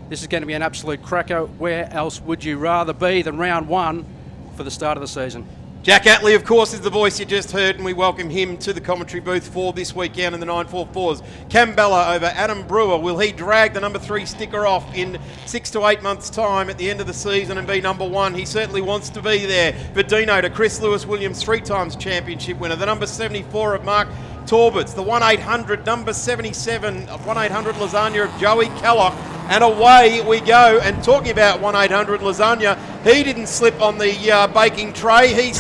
This is going to be an absolute cracker. Where else would you rather be than round one for the start of the season? Jack Atley, of course, is the voice you just heard, and we welcome him to the commentary booth for this weekend in the 944s. Cam Bella over Adam Brewer. Will he drag the number 3 sticker off in 6 to 8 months' time at the end of the season and be number 1? He certainly wants to be there. Verdino to Chris Lewis-Williams, 3 times championship winner. The number 74 of Mark Torbitts, the 1-800 number 77 of 1-800 Lasagna of Joey Kellock. And away we go. And talking about 1-800 Lasagna, he didn't slip on the baking tray. He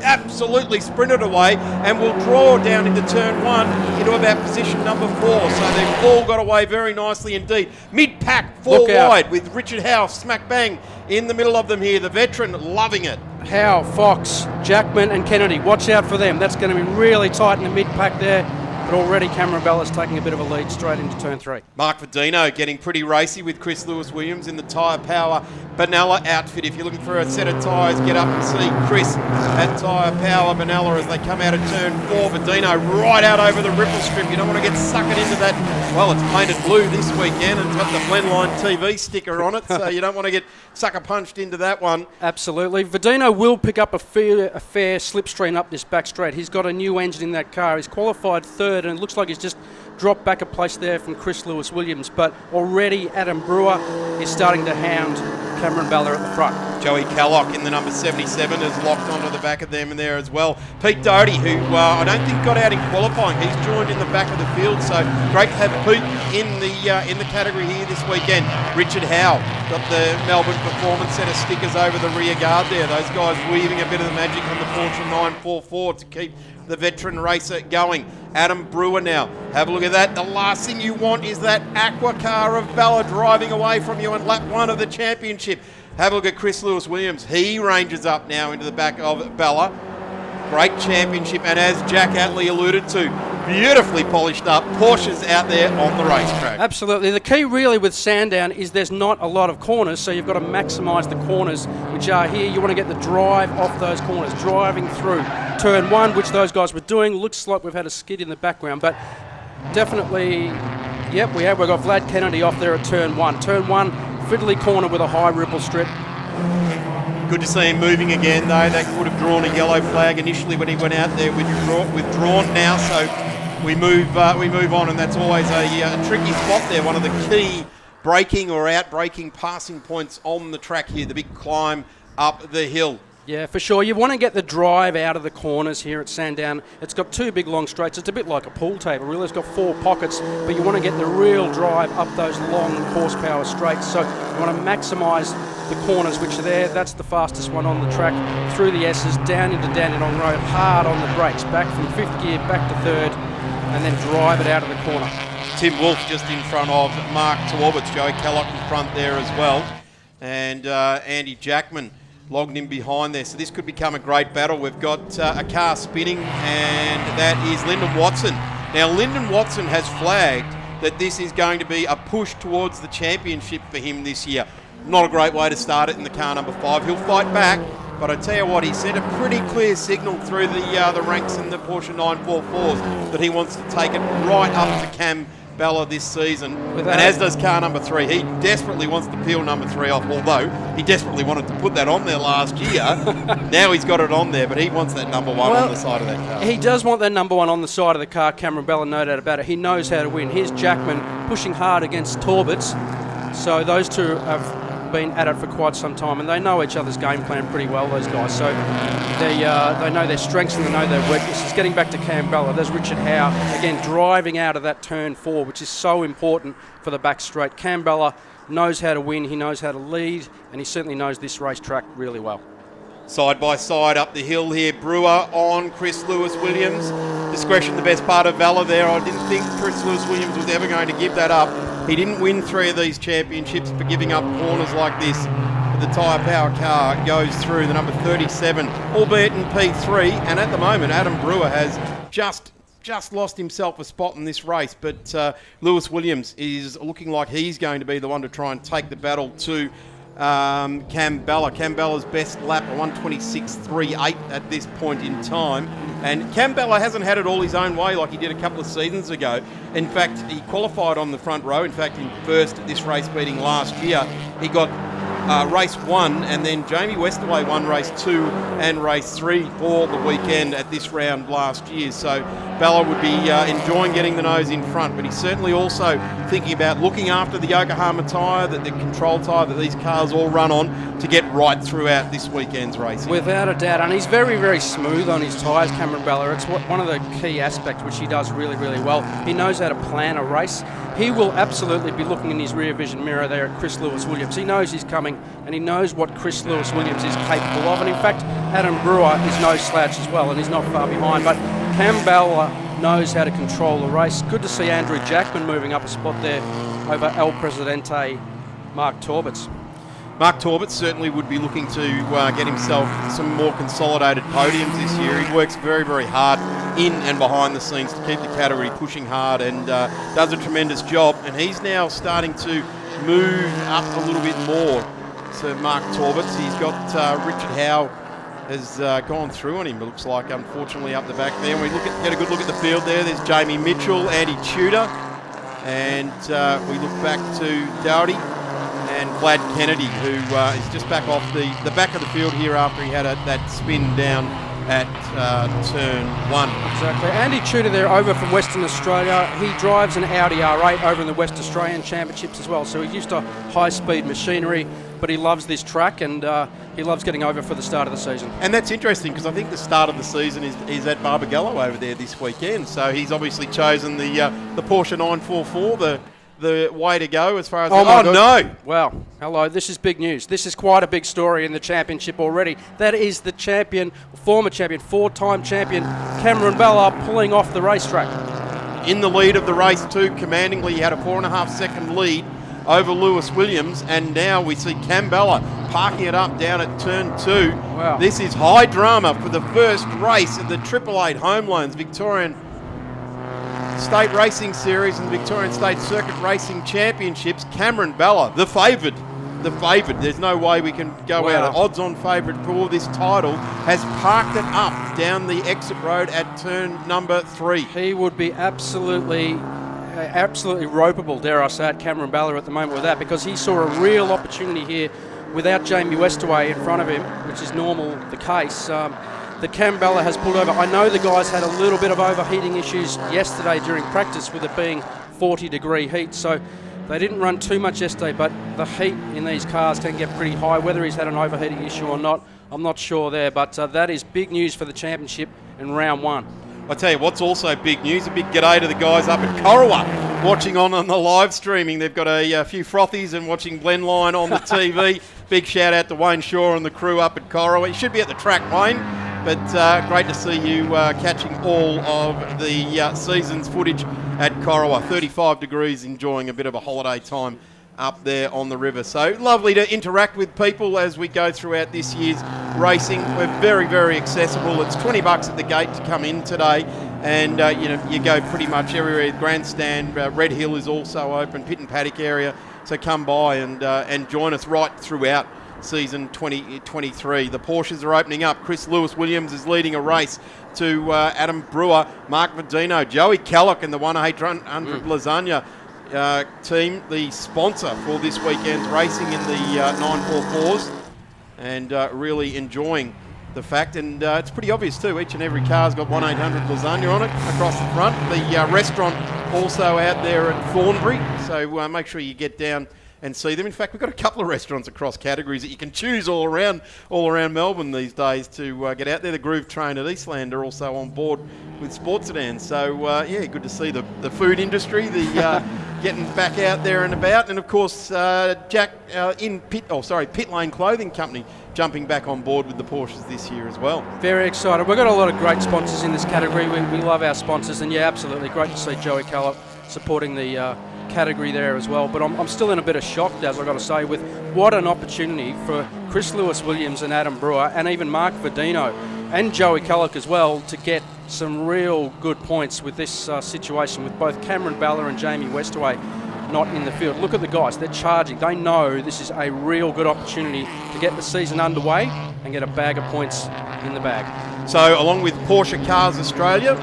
absolutely sprinted away and will draw down into turn 1 into about position number 4. So they've all got away very nicely indeed. Mid-pack, 4 wide with Richard Howe smack bang in the middle of them here. The veteran loving it. Howe, Fox, Jackman and Kennedy. Watch out for them. That's going to be really tight in the mid-pack there. But already Cameron Bella's taking a bit of a lead straight into turn 3. Mark Verdino getting pretty racy with Chris Lewis-Williams in the Tyre Power Benalla outfit. If you're looking for a set of tyres, get up and see Chris at Tyre Power Benalla as they come out of turn 4. Verdino right out over the ripple strip. You don't want to get suckered into that. Well, it's painted blue this weekend and it's got the Blendline TV sticker on it, so you don't want to get sucker punched into that one. Absolutely. Verdino will pick up a fair slipstream up this back straight. He's got a new engine in that car. He's qualified third, and it looks like he's just dropped back a place there from Chris Lewis-Williams. But already Adam Brewer is starting to hound Cameron Bella at the front. Joey Kellock in the number 77 is locked onto the back of them in there as well. Pete Doherty, who I don't think got out in qualifying, he's joined in the back of the field, so great to have Pete in the category here this weekend. Richard Howe got the Melbourne Performance set of stickers over the rear guard there. Those guys weaving a bit of the magic on the Porsche 944 to keep the veteran racer going. Adam Brewer now. Have a look at that. The last thing you want is that aqua car of Bella driving away from you on lap 1 of the championship. Have a look at Chris Lewis-Williams. He ranges up now into the back of Bella. Great championship, and as Jack Atley alluded to, beautifully polished up Porsches out there on the racetrack. Absolutely. The key really with Sandown is there's not a lot of corners, so you've got to maximise the corners which are here. You want to get the drive off those corners, driving through turn 1, which those guys were doing. Looks like we've had a skid in the background, but definitely, yep, we have. We've got Vlad Kennedy off there at turn 1. Turn 1, fiddly corner with a high ripple strip. Good to see him moving again, though. They would have drawn a yellow flag initially when he went out there. Withdrawn now, so we move on, and that's always a tricky spot there. One of the key braking or out-braking passing points on the track here, the big climb up the hill. Yeah, for sure. You want to get the drive out of the corners here at Sandown. It's got 2 big long straights. It's a bit like a pool table, really. It's got 4 pockets, but you want to get the real drive up those long horsepower straights. So you want to maximise the corners which are there. That's the fastest one on the track. Through the S's, down into Dandenong Road, hard on the brakes, back from 5th gear, back to 3rd, and then drive it out of the corner. Tim Wolfe just in front of Mark Torbitts. Joey Kellock in front there as well. And Andy Jackman logged in behind there. So this could become a great battle. We've got a car spinning, and that is Lyndon Watson. Now, Lyndon Watson has flagged that this is going to be a push towards the championship for him this year. Not a great way to start it in the car number 5. He'll fight back, but I tell you what, he sent a pretty clear signal through the ranks in the Porsche 944s that he wants to take it right up to Cam Bella this season, and as does car number 3. He desperately wants to peel number 3 off, although he desperately wanted to put that on there last year. Now he's got it on there, but he wants that number 1 on the side of that car. He does want that number 1 on the side of the car, Cameron Bella, no doubt about it. He knows how to win. Here's Jackman pushing hard against Torbitts. So those two have been at it for quite some time, and they know each other's game plan pretty well, those guys. So they know their strengths and they know their weaknesses. Getting back to Cam Bella, there's Richard Howe, again driving out of that turn 4, which is so important for the back straight. Cam Bella knows how to win, he knows how to lead, and he certainly knows this racetrack really well. Side by side up the hill here, Brewer on Chris Lewis-Williams. Discretion the best part of Valor there. I didn't think Chris Lewis-Williams was ever going to give that up. He didn't win 3 of these championships for giving up corners like this. But the Tyre Power car goes through the number 37, albeit in P3. And at the moment, Adam Brewer has just lost himself a spot in this race. But Lewis-Williams is looking like he's going to be the one to try and take the battle to Cam Bella. Cam Bella's best lap, a 1:26.38 at this point in time. And Cam Bella hasn't had it all his own way like he did a couple of seasons ago. In fact, he qualified on the front row. In fact, in first at this race meeting last year, he got race 1, and then Jamie Westaway won race 2 and race 3 for the weekend at this round last year. So Bella would be enjoying getting the nose in front, but he's certainly also thinking about looking after the Yokohama tyre, the control tyre that these cars all run on, to get right throughout this weekend's racing. Without a doubt, and he's very, very smooth on his tyres, Cameron Bella. It's one of the key aspects which he does really, really well. He knows how to plan a race. He will absolutely be looking in his rear vision mirror there at Chris Lewis-Williams. He knows he's coming, and he knows what Chris Lewis-Williams is capable of. And in fact, Adam Brewer is no slouch as well, and he's not far behind. But Cam Bella knows how to control the race. Good to see Andrew Jackman moving up a spot there over El Presidente, Mark Torbitz. Mark Torbitz certainly would be looking to get himself some more consolidated podiums this year. He works very, very hard in and behind the scenes to keep the category pushing hard, and does a tremendous job. And he's now starting to move up a little bit more. So Mark Torbitz, he's got Richard Howe has gone through on him, it looks like, unfortunately, up the back there. And we get a good look at the field there. There's Jamie Mitchell, Andy Tudor, and we look back to Dowdy and Vlad Kennedy, who is just back off the back of the field here after he had that spin down at turn 1. Exactly. Andy Tudor there over from Western Australia. He drives an Audi R8 over in the West Australian Championships as well, so he's used to high-speed machinery, but he loves this track, and he loves getting over for the start of the season. And that's interesting, because I think the start of the season is at Barbagallo over there this weekend, so he's obviously chosen the Porsche 944, the way to go as far as... Oh no! Well, hello, this is big news. This is quite a big story in the championship already. That is the champion, former champion, 4-time champion, Cameron Bella, pulling off the racetrack. In the lead of the race too, commandingly. He had a 4.5 second lead over Lewis-Williams, and now we see Cam Bella parking it up down at turn 2. Wow. This is high drama for the first race of the 888 Home Loans Victorian State Racing Series and Victorian State Circuit Racing Championships. Cameron Bella, the favoured. There's no way we can go out. Odds-on favourite for this title has parked it up down the exit road at turn number 3. He would be absolutely ropeable, dare I say it, Cameron Bella at the moment with that, because he saw a real opportunity here without Jamie Westaway in front of him, which is normal the case. That Cam Bella has pulled over. I know the guys had a little bit of overheating issues yesterday during practice with it being 40-degree heat, so they didn't run too much yesterday, but the heat in these cars can get pretty high. Whether he's had an overheating issue or not, I'm not sure there, but that is big news for the championship in round 1. I tell you what's also big news, a big g'day to the guys up at Corowa watching on the live streaming. They've got a few frothies and watching Blendline on the TV. Big shout out to Wayne Shaw and the crew up at Corowa. You should be at the track, Wayne. But great to see you catching all of the season's footage at Corowa. 35 degrees, enjoying a bit of a holiday time up there on the river. So lovely to interact with people as we go throughout this year's racing. We're very, very accessible. It's $20 at the gate to come in today. And you go pretty much everywhere. Grandstand, Red Hill is also open, pit and paddock area. So come by and join us right throughout season 2023. The Porsches are opening up. Chris Lewis-Williams is leading a race to Adam Brewer, Mark Vadino, Joey Callock and the 1-800 Lasagna team, the sponsor for this weekend's racing in the 944s, and really enjoying the fact, and it's pretty obvious too, each and every car's got 1-800 Lasagna on it across the front. The restaurant also out there at Thornbury, so make sure you get down and see them. In fact, we've got a couple of restaurants across categories that you can choose all around Melbourne these days to get out there. The Groove Train at Eastland are also on board with Sports Sedan. So, good to see the food industry, the getting back out there and about. And, of course, Jack Pit Lane Clothing Company jumping back on board with the Porsches this year as well. Very excited. We've got a lot of great sponsors in this category. We love our sponsors. And, yeah, absolutely great to see Joey Callock supporting the category there as well, but I'm still in a bit of shock, Daz, I've got to say, with what an opportunity for Chris Lewis-Williams and Adam Brewer and even Mark Vadino and Joey Callock as well to get some real good points with this situation with both Cameron Bella and Jamie Westaway not in the field. Look at the guys, they're charging. They know this is a real good opportunity to get the season underway and get a bag of points in the bag. So along with Porsche Cars Australia,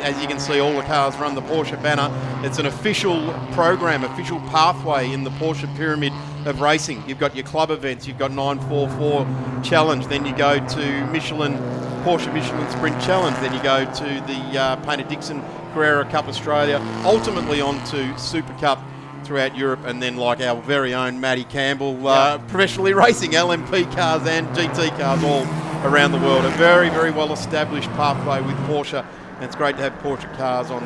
as you can see, all the cars run the Porsche banner. It's an official program, official pathway in the Porsche pyramid of racing. You've got your club events, you've got 944 Challenge, then you go to Porsche Michelin Sprint Challenge, then you go to the Painter-Dixon Carrera Cup Australia, ultimately on to Super Cup throughout Europe, and then like our very own Matty Campbell, professionally racing LMP cars and GT cars all around the world. A very, very well established pathway with Porsche, and it's great to have Porsche cars on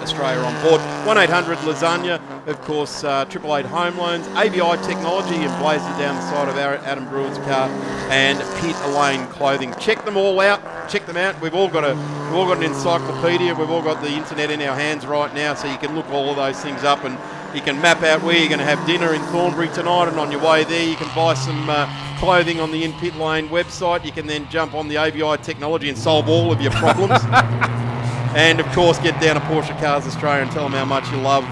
Australia on board. 1-800 Lasagna, of course, 888 Home Loans, AVI Technology emblazoned down the side of Adam Brewer's car, and Pit Lane Clothing. Check them all out. Check them out. We've all got an encyclopedia. We've all got the internet in our hands right now, so you can look all of those things up, and you can map out where you're going to have dinner in Thornbury tonight, and on your way there you can buy some clothing on the In Pit Lane website. You can then jump on the AVI Technology and solve all of your problems. And of course, get down to Porsche Cars Australia and tell them how much you love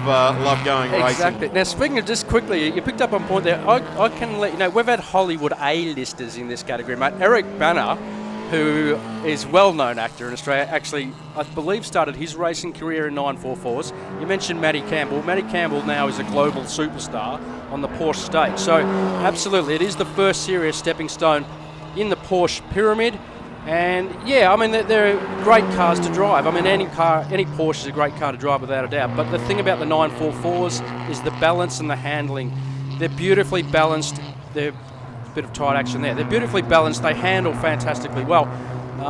going racing. Exactly. Now, speaking of, just quickly, you picked up on point there. I can let you know, we've had Hollywood A-listers in this category, mate. Eric Banner, who is a well-known actor in Australia, actually, I believe, started his racing career in 944s. You mentioned Matty Campbell. Matty Campbell now is a global superstar on the Porsche stage. So, absolutely, it is the first serious stepping stone in the Porsche pyramid. And, yeah, I mean, they're great cars to drive. I mean, any Porsche is a great car to drive without a doubt. But the thing about the 944s is the balance and the handling. They're beautifully balanced. They're bit of tight action there. They're beautifully balanced. They handle fantastically well.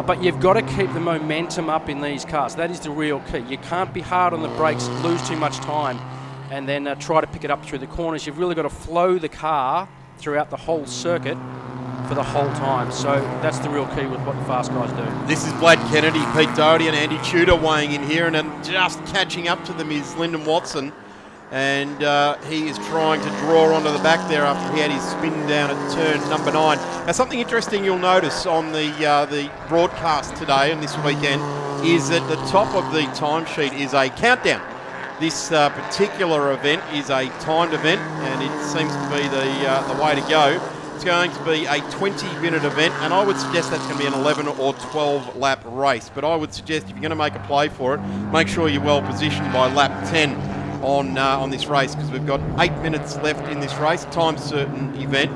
But you've got to keep the momentum up in these cars. That is the real key. You can't be hard on the brakes, lose too much time, and then try to pick it up through the corners. You've really got to flow the car throughout the whole circuit for the whole time. So that's the real key with what the fast guys do. This is Vlad Kennedy, Pete Doherty and Andy Tudor weighing in here, and then just catching up to them is Lyndon Watson. And he is trying to draw onto the back there after he had his spin down at turn number 9. Now, something interesting you'll notice on the broadcast today and this weekend is at the top of the timesheet is a countdown. This particular event is a timed event, and it seems to be the way to go. It's going to be a 20-minute event, and I would suggest that's going to be an 11 or 12 lap race. But I would suggest if you're going to make a play for it, make sure you're well positioned by lap 10 on this race, because we've got 8 minutes left in this race, time certain event.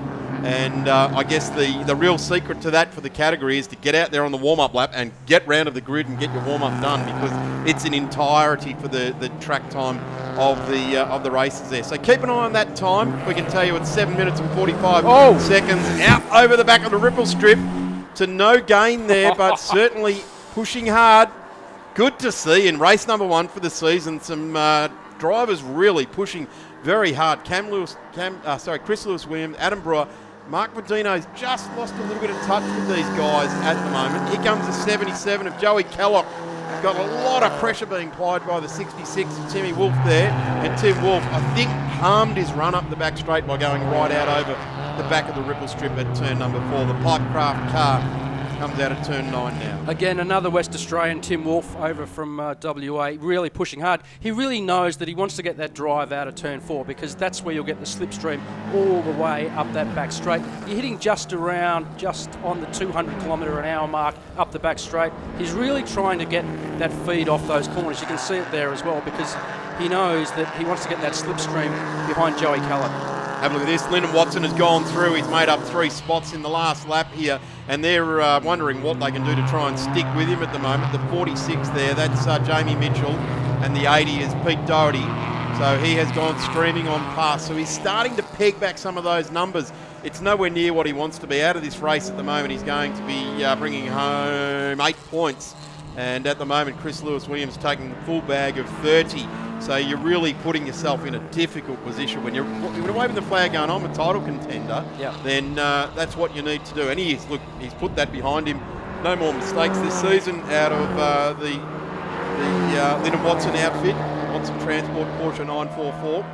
And I guess the real secret to that for the category is to get out there on the warm-up lap and get round of the grid and get your warm-up done, because it's an entirety for the track time of the races there. So keep an eye on that time. We can tell you it's 7 minutes and 45 seconds out over the back of the ripple strip to no gain there, but certainly pushing hard. Good to see in race number 1 for the season some drivers really pushing very hard. Chris Lewis-Williams, Adam Brewer, Mark Medino's just lost a little bit of touch with these guys at the moment. Here comes the 77 of Joey Kellogg. Got a lot of pressure being applied by the 66 of Timmy Wolf there. And Tim Wolf, I think, harmed his run up the back straight by going right out over the back of the ripple strip at turn number 4. The Pipecraft car comes out at turn 9 now. Again, another West Australian, Tim Wolf, over from WA, really pushing hard. He really knows that he wants to get that drive out of turn 4, because that's where you'll get the slipstream all the way up that back straight. You're hitting just on the 200 kilometre an hour mark up the back straight. He's really trying to get that feed off those corners. You can see it there as well, because he knows that he wants to get that slipstream behind Joey Kellogg. Have a look at this. Lyndon Watson has gone through. He's made up 3 spots in the last lap here, and they're wondering what they can do to try and stick with him at the moment. The 46 there, that's Jamie Mitchell, and the 80 is Pete Doherty. So he has gone streaming on past. So he's starting to peg back some of those numbers. It's nowhere near what he wants to be. Out of this race at the moment, he's going to be bringing home 8 points. And at the moment, Chris Lewis-Williams taking the full bag of 30. So you're really putting yourself in a difficult position. When you're waving the flag going, I'm a title contender, then that's what you need to do. And he's put that behind him. No more mistakes this season out of the Lyndon Watson outfit, Watson Transport Porsche 944.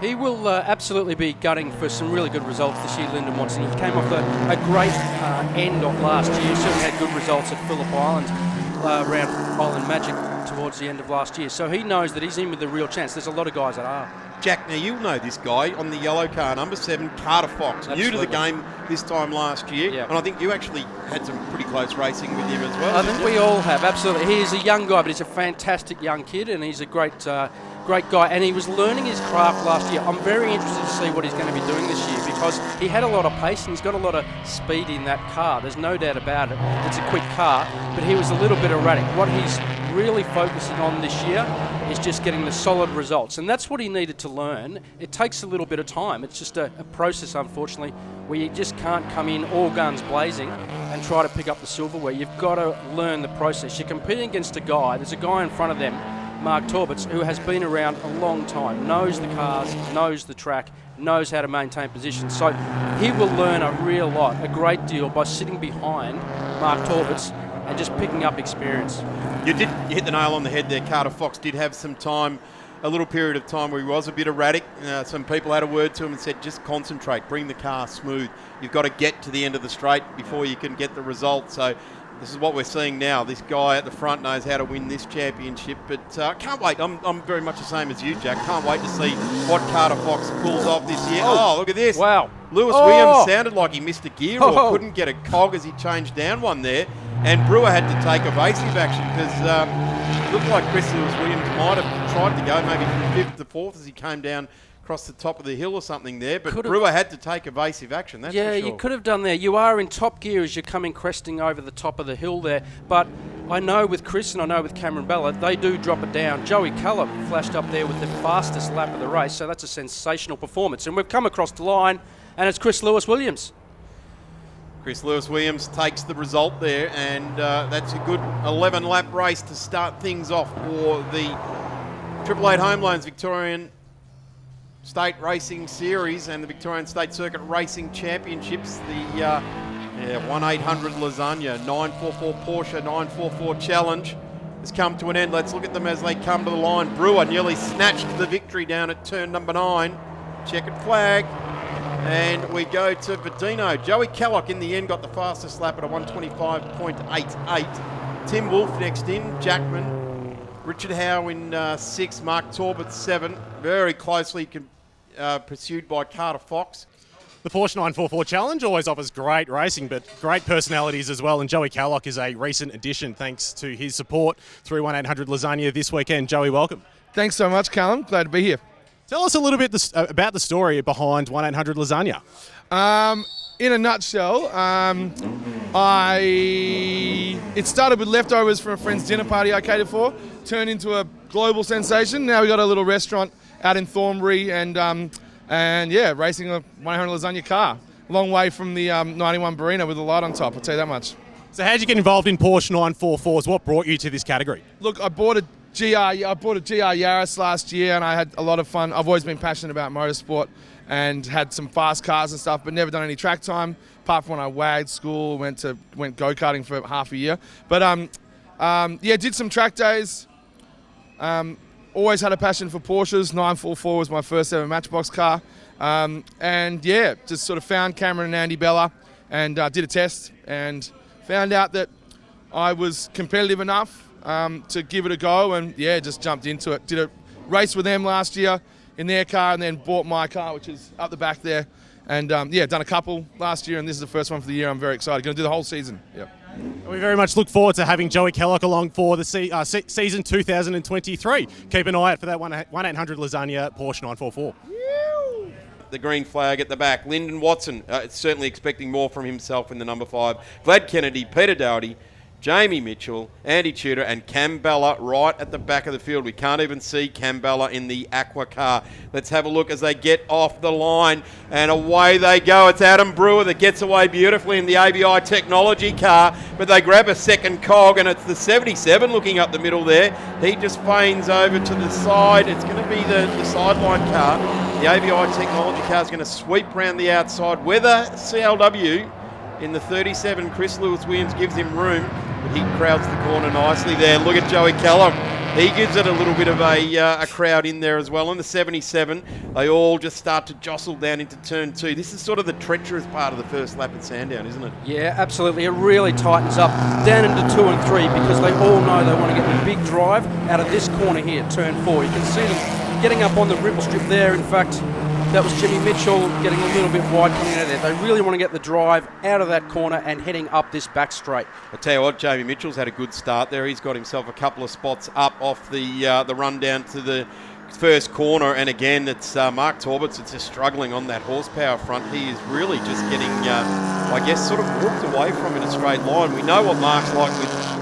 He will absolutely be gunning for some really good results this year, Lyndon Watson. He came off a great end of last year. Certainly had good results at Phillip Island, around Island Magic towards the end of last year. So he knows that he's in with a real chance. There's a lot of guys that are. Jack, now you'll know this guy on the yellow car, number 7, Carter Fox. Absolutely. New to the game this time last year. Yep. And I think you actually had some pretty close racing with him as well. I think we all have, absolutely. He is a young guy, but he's a fantastic young kid, and he's a great guy. And he was learning his craft last year. I'm very interested to see what he's going to be doing this year, because he had a lot of pace and he's got a lot of speed in that car. There's no doubt about it. It's a quick car, but he was a little bit erratic. What he's really focusing on this year is just getting the solid results, and that's what he needed to learn. It takes a little bit of time. It's just a process, unfortunately, where you just can't come in all guns blazing and try to pick up the silverware. You've got to learn the process. You're competing against a guy. There's a guy in front of them, Mark Torbitz, who has been around a long time, knows the cars, knows the track, knows how to maintain position. So he will learn a great deal by sitting behind Mark Torbitz and just picking up experience. You hit the nail on the head there. Carter Fox did have some time, a little period of time where he was a bit erratic. Some people had a word to him and said, just concentrate, bring the car smooth. You've got to get to the end of the straight before you can get the result. So this is what we're seeing now. This guy at the front knows how to win this championship, but can't wait. I'm very much the same as you, Jack. Can't wait to see what Carter Fox pulls off this year. Oh, look at this. Wow. Lewis Williams sounded like he missed a gear or couldn't get a cog as he changed down one there. And Brewer had to take evasive action because it looked like Chris Lewis Williams might have tried to go maybe from 5th to 4th as he came down across the top of the hill or something there. But Brewer had to take evasive action, that's for sure. You could have done there. You are in top gear as you're coming cresting over the top of the hill there. But I know with Chris and I know with Cameron Bella, they do drop it down. Joey Cullop flashed up there with the fastest lap of the race, so that's a sensational performance. And we've come across the line, and it's Chris Lewis Williams. Chris Lewis Williams takes the result there, and that's a good 11-lap race to start things off for the 888 Home Loans Victorian State Racing Series and the Victorian State Circuit Racing Championships. The 1-800 Lasagna, 944 Porsche, 944 Challenge has come to an end. Let's look at them as they come to the line. Brewer nearly snatched the victory down at turn number 9. Checkered flag. And we go to Verdino. Joey Kellock in the end got the fastest lap at a 125.88. Tim Wolfe next in, Jackman. Richard Howe in 6, Mark Torbett 7. Very closely pursued by Carter Fox. The Porsche 944 Challenge always offers great racing, but great personalities as well. And Joey Kellock is a recent addition thanks to his support through 1-800 Lasagna this weekend. Joey, welcome. Thanks so much, Callum. Glad to be here. Tell us a little bit about the story behind 1-800 Lasagna. In a nutshell, it started with leftovers from a friend's dinner party I catered for, turned into a global sensation. Now we got a little restaurant out in Thornbury and racing a 100 Lasagna car. Long way from the 91 Barina with a light on top, I'll tell you that much. So how'd you get involved in Porsche 944s? What brought you to this category? Look, I bought a GR Yaris last year and I had a lot of fun. I've always been passionate about motorsport and had some fast cars and stuff, but never done any track time, apart from when I wagged school, went go-karting for half a year. But did some track days. Always had a passion for Porsches. 944 was my first ever Matchbox car. Just sort of found Cameron and Andy Bella and did a test and found out that I was competitive enough to give it a go, and just jumped into it. Did a race with them last year in their car, and then bought my car, which is up the back there. And done a couple last year, and this is the first one for the year. I'm very excited. Going to do the whole season. Yep. We very much look forward to having Joey Kellock along for the season 2023. Keep an eye out for that 1-800 Lasagna Porsche 944. The green flag at the back. Lyndon Watson certainly expecting more from himself in the number 5. Vlad Kennedy, Peter Doherty, Jamie Mitchell, Andy Tudor, and Cam Bella right at the back of the field. We can't even see Cam Bella in the Aqua car. Let's have a look as they get off the line, and away they go. It's Adam Brewer that gets away beautifully in the ABI Technology car, but they grab a second cog, and it's the 77 looking up the middle there. He just feigns over to the side. It's going to be the sideline car. The ABI Technology car is going to sweep around the outside. Whether CLW in the 37, Chris Lewis Williams gives him room, but he crowds the corner nicely there. Look at Joey Kellogg. He gives it a little bit of a crowd in there as well. In the 77, they all just start to jostle down into turn 2. This is sort of the treacherous part of the first lap at Sandown, isn't it? Yeah, absolutely. It really tightens up down into 2 and 3 because they all know they want to get the big drive out of this corner here, turn 4. You can see them getting up on the ripple strip there. In fact, that was Jimmy Mitchell getting a little bit wide coming out of there. They really want to get the drive out of that corner and heading up this back straight. I tell you what, Jamie Mitchell's had a good start there. He's got himself a couple of spots up off the run down to the first corner, and again it's Mark Torbert's just struggling on that horsepower front. He is really just getting, I guess, sort of walked away from in a straight line. We know what Mark's like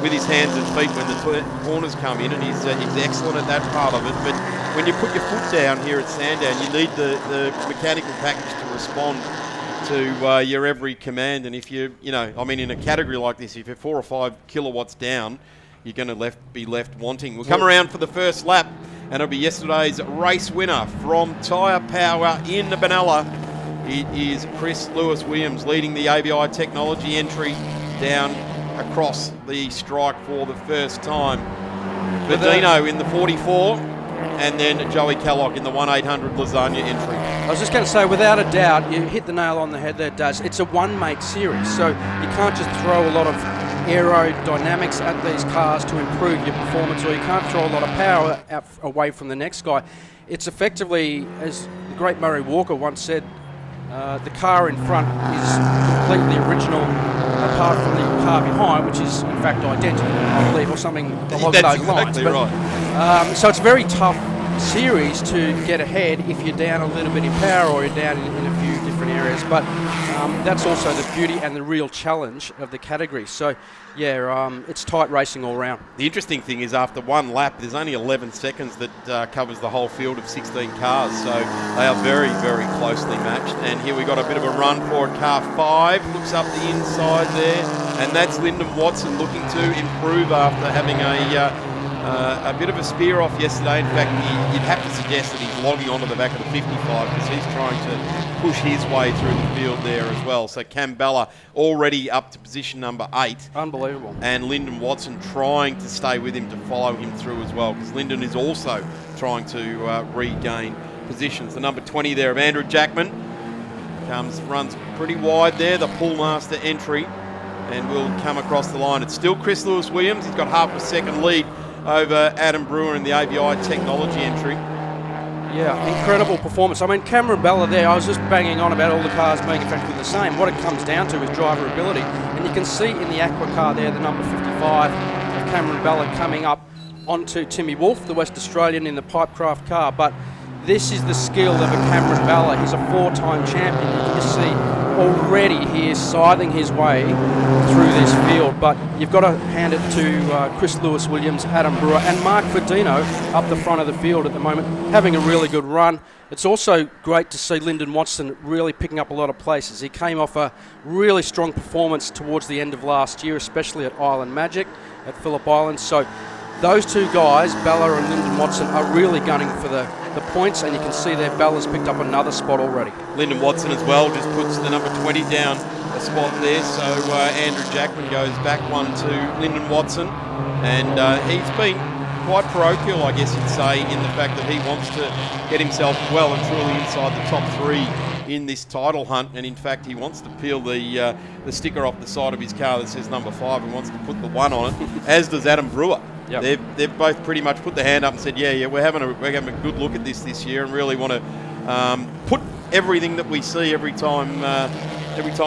with his hands and feet when the corners come in, and he's excellent at that part of it. But when you put your foot down here at Sandown, you need the mechanical package to respond to your every command. And if in a category like this, if you're 4 or 5 kilowatts down, you're going to be left wanting. We'll come around for the first lap, and it'll be yesterday's race winner from Tyre Power in Benalla. It is Chris Lewis-Williams leading the ABI technology entry down across the strike for the first time. Verdino in the 44, and then Joey Callock in the 1-800 Lasagna entry. I was just going to say, without a doubt, you hit the nail on the head there, Daz. It's a one-make series, so you can't just throw a lot of aerodynamics at these cars to improve your performance, or you can't throw a lot of power out away from the next guy. It's effectively, as the great Murray Walker once said, the car in front is completely original apart from the car behind, which is in fact identical, I believe, or something along those lines. Exactly right. So it's a very tough series to get ahead if you're down a little bit in power or you're down in a few different areas, but that's also the beauty and the real challenge of the category. So yeah, it's tight racing all round. The interesting thing is, after one lap, there's only 11 seconds that covers the whole field of 16 cars, so they are very, very closely matched. And here we got a bit of a run for it. Car 5 looks up the inside there, and that's Lyndon Watson looking to improve after having a bit of a spear off yesterday. In fact, you'd have to suggest that he's logging onto the back of the 55 because he's trying to push his way through the field there as well. So Cam Bella already up to position number 8. Unbelievable. And Lyndon Watson trying to stay with him to follow him through as well, because Lyndon is also trying to regain positions. The number 20 there of Andrew Jackman runs pretty wide there, the pull master entry, and will come across the line. It's still Chris Lewis-Williams. He's got half a second lead over Adam Brewer in the ABI technology entry. Yeah, incredible performance. I mean, Cameron Bella there, I was just banging on about all the cars being effectively the same. What it comes down to is driver ability. And you can see in the Aqua car there, the number 55 of Cameron Bella coming up onto Timmy Wolf, the West Australian, in the Pipecraft car. But this is the skill of a Cameron Bella. He's a 4-time champion. You can just see already he is scything his way through this field, but you've got to hand it to Chris Lewis-Williams, Adam Brewer, and Mark Verdino up the front of the field at the moment, having a really good run. It's also great to see Lyndon Watson really picking up a lot of places. He came off a really strong performance towards the end of last year, especially at Island Magic, at Phillip Island. So those two guys, Bella and Lyndon Watson, are really gunning for the points, and you can see there Bella's picked up another spot already. Lyndon Watson as well just puts the number 20 down a spot there, so Andrew Jackman goes back one to Lyndon Watson, and he's been quite parochial, I guess you'd say, in the fact that he wants to get himself well and truly inside the top 3 in this title hunt, and in fact he wants to peel the sticker off the side of his car that says number 5 and wants to put the 1 on it, as does Adam Brewer. Yep. They've both pretty much put their hand up and said, yeah, we're having a good look at this year, and really want to put everything that we see every time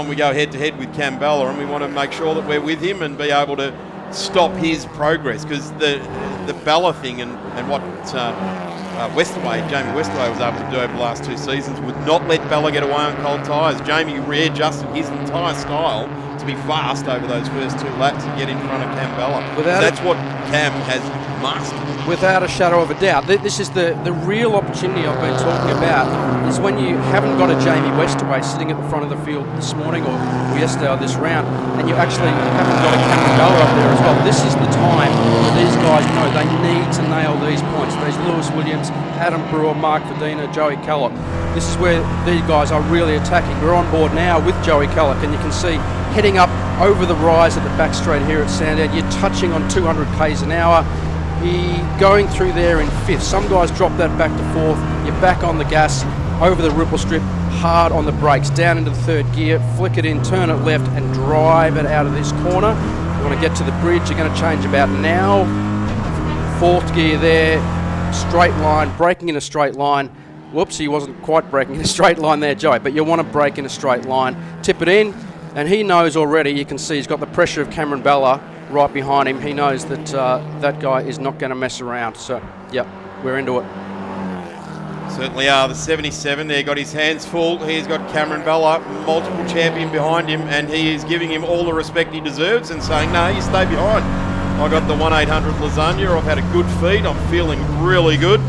we go head to head with Cam Bella, and we want to make sure that we're with him and be able to stop his progress, because the Bella thing and what Jamie Westaway was able to do over the last 2 seasons would not let Bella get away on cold tyres. Jamie readjusted his entire style to be fast over those first 2 laps and get in front of Cam Bella. That's what Cam has mastered. Without a shadow of a doubt. This is the real opportunity I've been talking about, is when you haven't got a Jamie Westaway sitting at the front of the field this morning or yesterday or this round, and you actually haven't got a Cameron Bella up there as well. This is the time where these guys know they need to nail these points. There's Lewis-Williams, Adam Brewer, Mark Verdina, Joey Callock. This is where these guys are really attacking. We're on board now with Joey Callock, and you can see heading up over the rise at the back straight here at Sandown. You're touching on 200 k's an hour. He going through there in 5th. Some guys drop that back to 4th. You're back on the gas, over the ripple strip, hard on the brakes, down into the 3rd gear, flick it in, turn it left, and drive it out of this corner. You want to get to the bridge, you're going to change about now. 4th gear there, straight line, braking in a straight line. Whoops, he wasn't quite braking in a straight line there, Joey, but you want to brake in a straight line, tip it in, and he knows already, you can see he's got the pressure of Cameron Bella right behind him. He knows that that guy is not going to mess around. So, yep, we're into it. Certainly are. The 77 there got his hands full. He's got Cameron Bella, multiple champion behind him, and he is giving him all the respect he deserves and saying, no, you stay behind. I got the 1-800 lasagna. I've had a good feed. I'm feeling really good.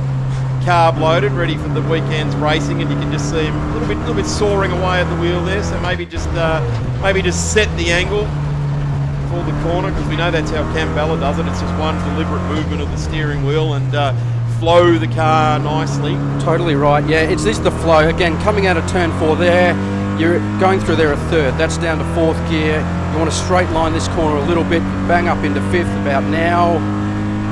Carb loaded, ready for the weekend's racing, and you can just see him a little bit soaring away at the wheel there. So maybe just set the angle for the corner, because we know that's how Cam Bella does it. It's just one deliberate movement of the steering wheel and flow the car nicely. Totally right. Yeah, it's this the flow. Again, coming out of turn 4 there, you're going through there a third. That's down to 4th gear. You want to straight line this corner a little bit, bang up into 5th about now.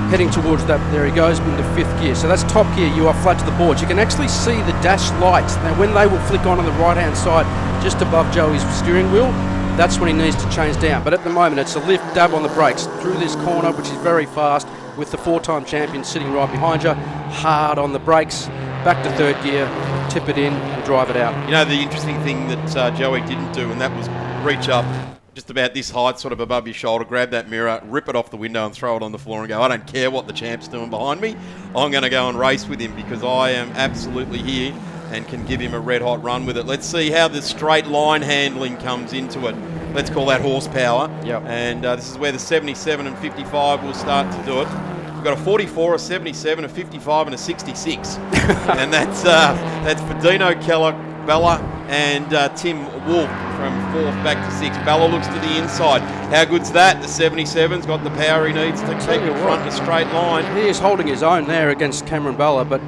Heading towards that, there he goes, into 5th gear. So that's top gear, you are flat to the boards. You can actually see the dash lights. Now when they will flick on the right-hand side, just above Joey's steering wheel, that's when he needs to change down. But at the moment, it's a lift, dab on the brakes, through this corner, which is very fast, with the 4-time champion sitting right behind you, hard on the brakes, back to 3rd gear, tip it in and drive it out. You know, the interesting thing that Joey didn't do, and that was reach up just about this height, sort of above your shoulder, grab that mirror, rip it off the window and throw it on the floor and go, I don't care what the champ's doing behind me. I'm going to go and race with him because I am absolutely here and can give him a red hot run with it. Let's see how the straight line handling comes into it. Let's call that horsepower. Yep. And this is where the 77 and 55 will start to do it. We've got a 44, a 77, a 55 and a 66. And that's Fedino, Keller, Bella and Tim Wolf from 4th back to 6th. Bella looks to the inside. How good's that? The 77's got the power he needs to keep in front in a straight line. He is holding his own there against Cameron Bella, but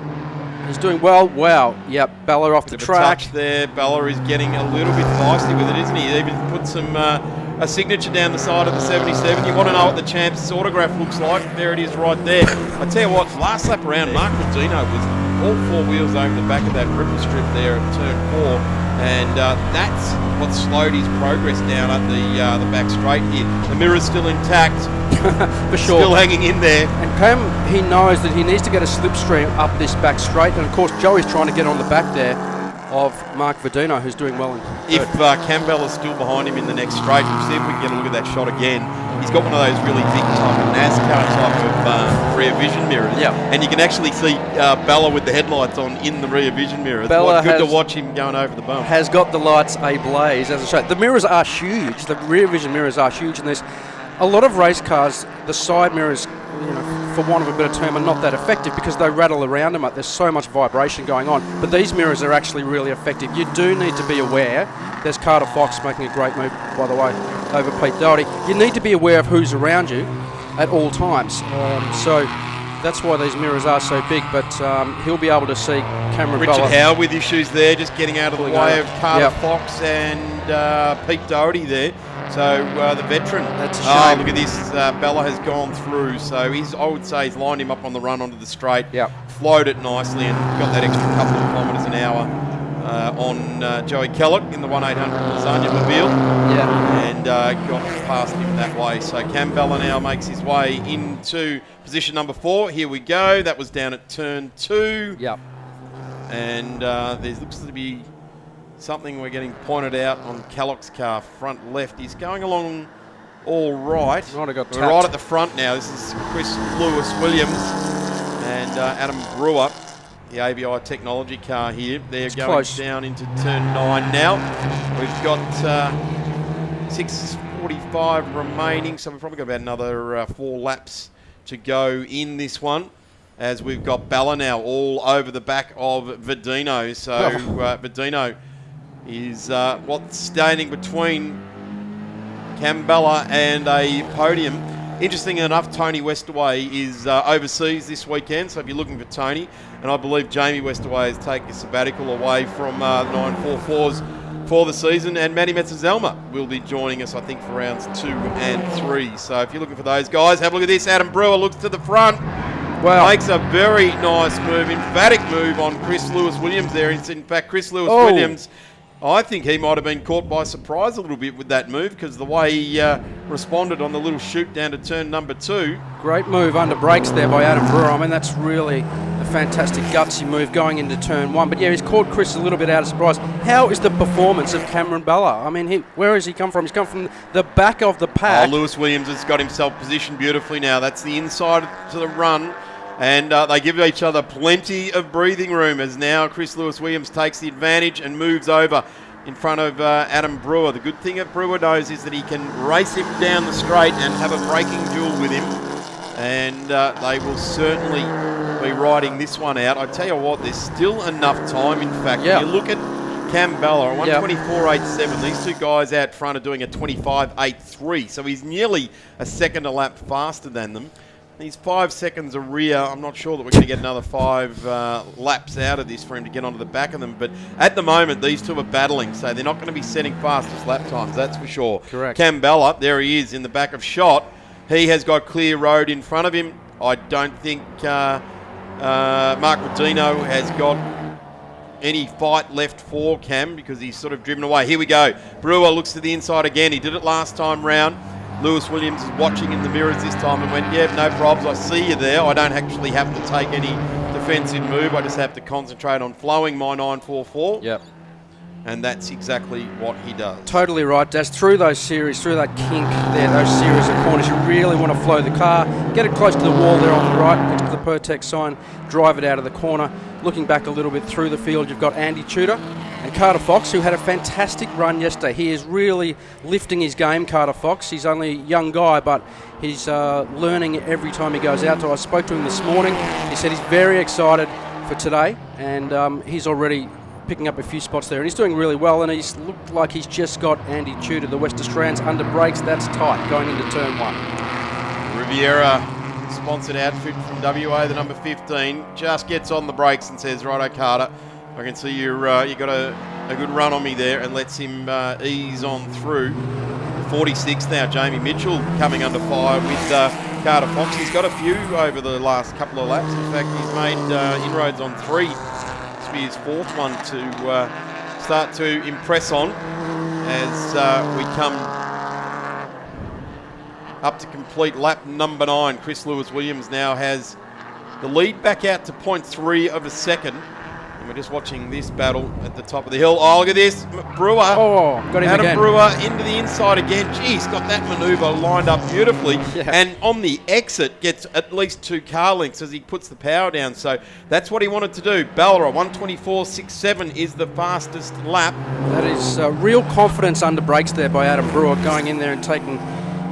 he's doing well. Wow. Yep, Bella off the track. Touch there. Bella is getting a little bit feisty with it, isn't he? He even put some a signature down the side of the 77. You want to know what the champ's autograph looks like? There it is right there. I tell you what, last lap around, Mark Fedino was all 4 wheels over the back of that ripple strip there at turn 4. And that's what slowed his progress down at the back straight here. The mirror's still intact. For sure. Still hanging in there. And Cam, he knows that he needs to get a slipstream up this back straight. And of course, Joey's trying to get on the back there of Mark Fedino, who's doing well in If Campbella's still behind him in the next straight, we'll see if we can get a look at that shot again. He's got one of those really big type of NASCAR type of rear vision mirrors. Yeah. And you can actually see Bella with the headlights on in the rear vision mirror. It's good to watch him going over the bump. Has got the lights ablaze as a show. The mirrors are huge. The rear vision mirrors are huge, and there's a lot of race cars, the side mirrors, for want of a better term, are not that effective because they rattle around them. There's so much vibration going on. But these mirrors are actually really effective. You do need to be aware. There's Carter Fox making a great move, by the way, over Pete Doherty. You need to be aware of who's around you at all times. So that's why these mirrors are so big. But he'll be able to see Cameron Richard Bella. Howe with issues there, just getting out of the way of Carter Fox and Pete Doherty there. So the veteran. That's a shame. Look at this. Bella has gone through. So I would say he's lined him up on the run onto the straight. Yep. Flowed it nicely and got that extra couple of kilometres an hour on Joey Kellogg in the 1-800 Lasagna Mobile. Yeah. And got past him that way. So Cam Bella now makes his way into position number 4. Here we go. That was down at turn 2. Yep. And there looks to be something we're getting pointed out on Kellogg's car, front left. He's going along all right. Might have got We're right at the front now. This is Chris Lewis-Williams and Adam Brewer, the ABI technology car here. They're going close. down into turn 9 now. We've got 6:45 remaining, so we've probably got about another 4 laps to go in this one, as we've got Bella now all over the back of Fedino. So Fedino is what's standing between Cam Bella and a podium. Interesting enough, Tony Westaway is overseas this weekend, so if you're looking for Tony, and I believe Jamie Westaway has taken a sabbatical away from 944s for the season, and Matty Metzazelma will be joining us, I think, for rounds 2 and 3. So if you're looking for those guys, have a look at this. Adam Brewer looks to the front. Wow. Makes a very nice move, emphatic move on Chris Lewis-Williams there. In fact, Chris Lewis-Williams, I think he might have been caught by surprise a little bit with that move, because the way he responded on the little shoot down to turn number 2. Great move under brakes there by Adam Brewer. I mean, that's really a fantastic gutsy move going into turn 1. But yeah, he's caught Chris a little bit out of surprise. How is the performance of Cameron Bella? I mean, where has he come from? He's come from the back of the pack. Lewis Williams has got himself positioned beautifully now. That's the inside to the run. And they give each other plenty of breathing room as now Chris Lewis Williams takes the advantage and moves over in front of Adam Brewer. The good thing that Brewer knows is that he can race him down the straight and have a braking duel with him. And they will certainly be riding this one out. I tell you what, there's still enough time, in fact. Yeah. When you look at Cam Bella, 1:24.87. These two guys out front are doing a 25.83. So he's nearly a second a lap faster than them. He's 5 seconds a rear. I'm not sure that we're going to get another 5 laps out of this for him to get onto the back of them. But at the moment, these two are battling, so they're not going to be setting fastest lap times, that's for sure. Correct. Cam Bella, there he is in the back of shot. He has got clear road in front of him. I don't think Mark Rodino has got any fight left for Cam because he's sort of driven away. Here we go. Brewer looks to the inside again. He did it last time round. Lewis Williams is watching in the mirrors this time and went, yeah, no probs, I see you there. I don't actually have to take any defensive move. I just have to concentrate on flowing my 944. Yep. And that's exactly what he does. Totally right, Des. Through those series, through that kink there, those series of corners, you really want to flow the car, get it close to the wall there on the right, get to the Pertex sign, drive it out of the corner. Looking back a little bit through the field, you've got Andy Tudor and Carter Fox, who had a fantastic run yesterday. He is really lifting his game, Carter Fox. He's only a young guy, but he's learning every time he goes out. So I spoke to him this morning. He said he's very excited for today, and he's already picking up a few spots there, and he's doing really well, and he's looked like he's just got Andy Tudor, the West Australians, under brakes. That's tight going into turn 1. Riviera, sponsored outfit from WA, the number 15, just gets on the brakes and says, righto, Carter, I can see you got a good run on me there, and lets him ease on through. 46 now, Jamie Mitchell coming under fire with Carter Fox. He's got a few over the last couple of laps. In fact, he's made inroads on 3. His 4th one to start to impress on as we come up to complete lap number 9. Chris Lewis Williams now has the lead back out to 0.3 of a second. And we're just watching this battle at the top of the hill. Oh, look at this. Brewer. Oh, got him Adam again. Brewer into the inside again. Geez, got that manoeuvre lined up beautifully. Yeah. And on the exit, gets at least 2 car lengths as he puts the power down. So that's what he wanted to do. Ballera, 1:24.67 is the fastest lap. That is real confidence under brakes there by Adam Brewer, going in there and taking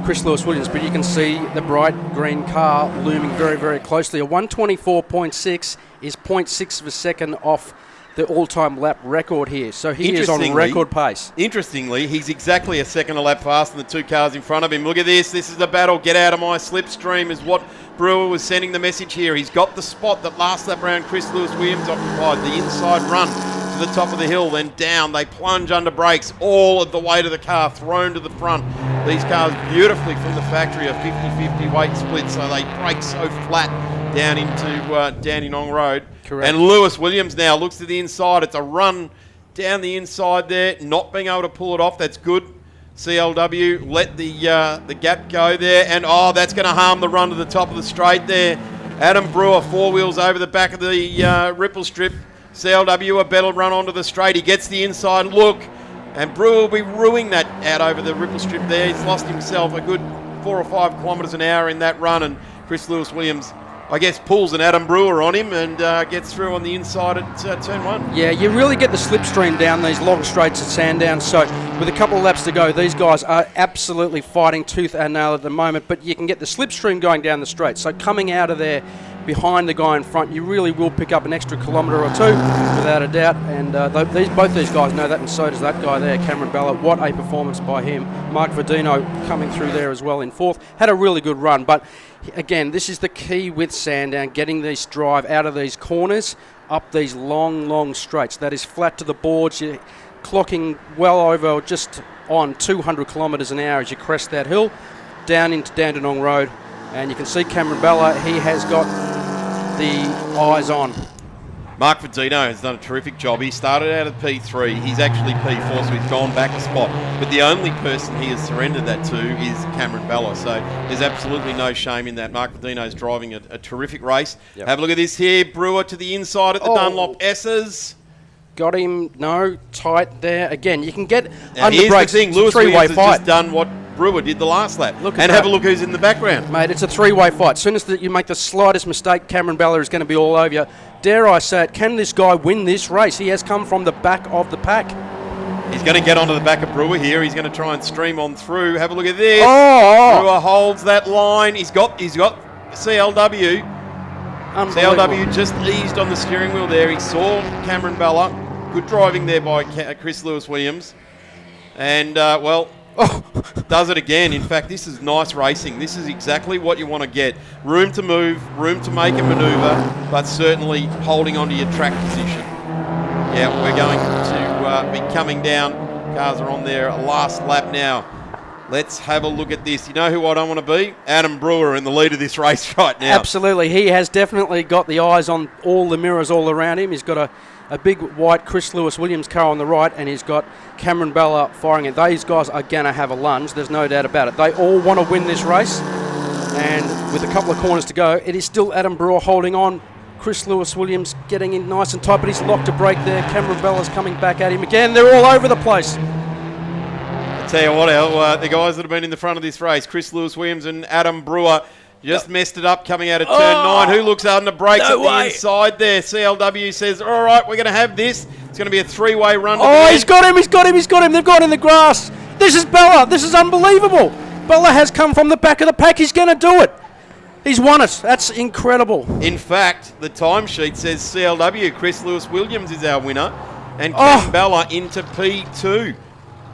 Chris Lewis Williams. But you can see the bright green car looming very, very closely. A 1:24.6 is 0.6 of a second off the all-time lap record here. So he is on record pace. Interestingly, he's exactly a second a lap faster than the 2 cars in front of him. Look at this. This is the battle. Get out of my slipstream is what Brewer was sending the message here. He's got the spot that last lap round Chris Lewis Williams occupied. The inside run to the top of the hill, then down. They plunge under brakes. All of the weight of the car thrown to the front. These cars beautifully from the factory, a 50-50 weight split, so they brake so flat down into Dandenong Road. Correct. And Lewis Williams now looks to the inside. It's a run down the inside there, not being able to pull it off. That's good. CLW let the gap go there, and that's going to harm the run to the top of the straight there. Adam Brewer, 4 wheels over the back of the ripple strip. CLW a better run onto the straight. He gets the inside look, and Brewer will be ruining that out over the ripple strip there. He's lost himself a good 4 or 5 kilometres an hour in that run, and Chris Lewis Williams, I guess, pulls an Adam Brewer on him and gets through on the inside at turn 1. Yeah, you really get the slipstream down these long straights at Sandown. So with a couple of laps to go, these guys are absolutely fighting tooth and nail at the moment. But you can get the slipstream going down the straight. So coming out of there behind the guy in front, you really will pick up an extra kilometre or 2, without a doubt. And both these guys know that, and so does that guy there, Cameron Bella. What a performance by him. Mark Verdino coming through there as well in 4th. Had a really good run, but again, this is the key with Sandown, getting this drive out of these corners, up these long, long straights. That is flat to the boards. You're clocking well over, just on 200 kilometres an hour as you crest that hill, down into Dandenong Road. And you can see Cameron Bella, he has got the eyes on. Mark Verdino has done a terrific job. He started out at P3. He's actually P4, so he's gone back a spot. But the only person he has surrendered that to is Cameron Bella. So there's absolutely no shame in that. Mark Verdino's driving a terrific race. Yep. Have a look at this here. Brewer to the inside at the Dunlop S's. Got him, no, tight there. Again, you can get Now, under here's brakes. the thing. It's a Lewis three-way Williams has fight. just done what Brewer did the last lap. Look at and that. have a look who's in the background. Mate, it's a three-way fight. As soon as you make the slightest mistake, Cameron Bella is going to be all over you. Dare I say it, can this guy win this race? He has come from the back of the pack. He's going to get onto the back of Brewer here. He's going to try and stream on through. Have a look at this. Oh! Brewer holds that line. He's got CLW. CLW just eased on the steering wheel there. He saw Cameron Bella. Good driving there by Chris Lewis-Williams. And, does it again. In fact, this is nice racing. This is exactly what you want to get. Room to move, room to make a manoeuvre, but certainly holding onto your track position. Yeah, we're going to be coming down. Cars are on their last lap now. Let's have a look at this. You know who I don't want to be? Adam Brewer in the lead of this race right now. Absolutely. He has definitely got the eyes on all the mirrors all around him. He's got a big white Chris Lewis-Williams car on the right, and he's got Cameron Bella firing it. These guys are going to have a lunge. There's no doubt about it. They all want to win this race, and with a couple of corners to go, it is still Adam Brewer holding on. Chris Lewis-Williams getting in nice and tight, but he's locked a brake there. Cameron Bella's coming back at him again. They're all over the place. Tell you what, Al, the guys that have been in the front of this race, Chris Lewis-Williams and Adam Brewer, just messed it up coming out of turn 9. Who looks under brakes at the inside there? CLW says, all right, we're going to have this. It's going to be a three-way run. He's got him. They've got in the grass. This is Bella. This is unbelievable. Bella has come from the back of the pack. He's going to do it. He's won it. That's incredible. In fact, the timesheet says CLW, Chris Lewis-Williams is our winner, and Cam Bella into P2.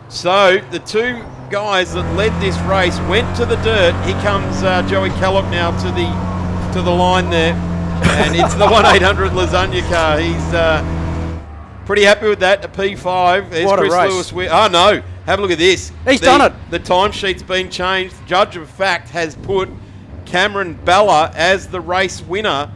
So the two guys that led this race went to the dirt. Here comes Joey Kellogg now to the line there, and it's the 1-800 Lasagna car. He's pretty happy with that. A P5. There's What a Chris race. Lewis. Oh no! Have a look at this. He's done it. The timesheet's been changed. Judge of fact has put Cameron Bella as the race winner.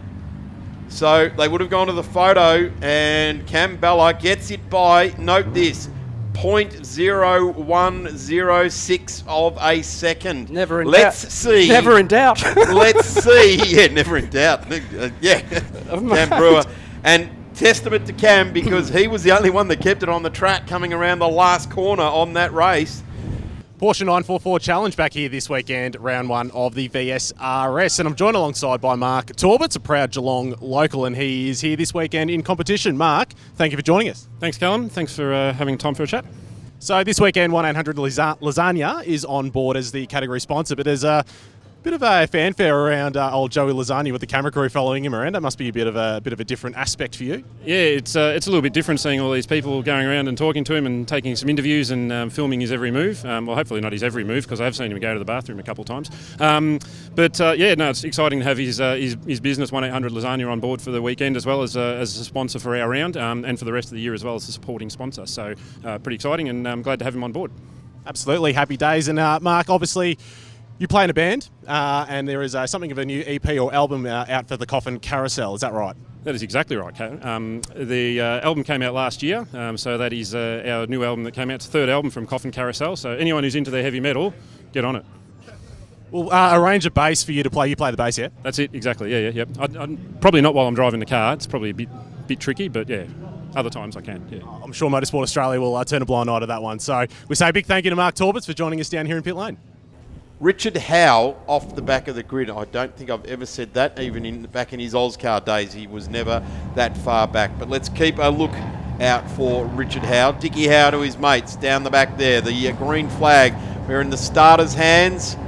So they would have gone to the photo, and Cam Bella gets it by, note this, 0.0106 of a second. Never in Let's doubt. see. Never in doubt. Let's see. Yeah, never in doubt. Cam Brewer. And testament to Cam, because he was the only one that kept it on the track coming around the last corner on that race. Porsche 944 Challenge back here this weekend, round 1 of the VSRS. And I'm joined alongside by Mark Torbert's a proud Geelong local, and he is here this weekend in competition. Mark, thank you for joining us. Thanks, Callum. Thanks for having time for a chat. So this weekend, 1-800 Lasagna is on board as the category sponsor, but there's a bit of a fanfare around old Joey Lasagna with the camera crew following him around. That must be a bit of a different aspect for you. Yeah, it's a little bit different seeing all these people going around and talking to him and taking some interviews and filming his every move. Well, hopefully not his every move, because I have seen him go to the bathroom a couple of times. It's exciting to have his business 1-800 Lasagna on board for the weekend, as well as a sponsor for our round and for the rest of the year as well as a supporting sponsor. So pretty exciting, and I'm glad to have him on board. Absolutely, happy days. And Mark, obviously, you play in a band, and there is something of a new EP or album out for the Coffin Carousel. Is that right? That is exactly right, Kate. The album came out last year, so that is our new album that came out. It's the third album from Coffin Carousel, so anyone who's into their heavy metal, get on it. We'll arrange a bass for you to play. You play the bass, yeah? That's it, exactly, yeah. I'm probably not while I'm driving the car. It's probably a bit tricky, but yeah, other times I can, yeah. I'm sure Motorsport Australia will turn a blind eye to that one. So we say a big thank you to Mark Torberts for joining us down here in Pit Lane. Richard Howe off the back of the grid. I don't think I've ever said that, even back in his Oscar days. He was never that far back. But let's keep a look out for Richard Howe. Dickie Howe to his mates down the back there. The green flag. We're in the starter's hands.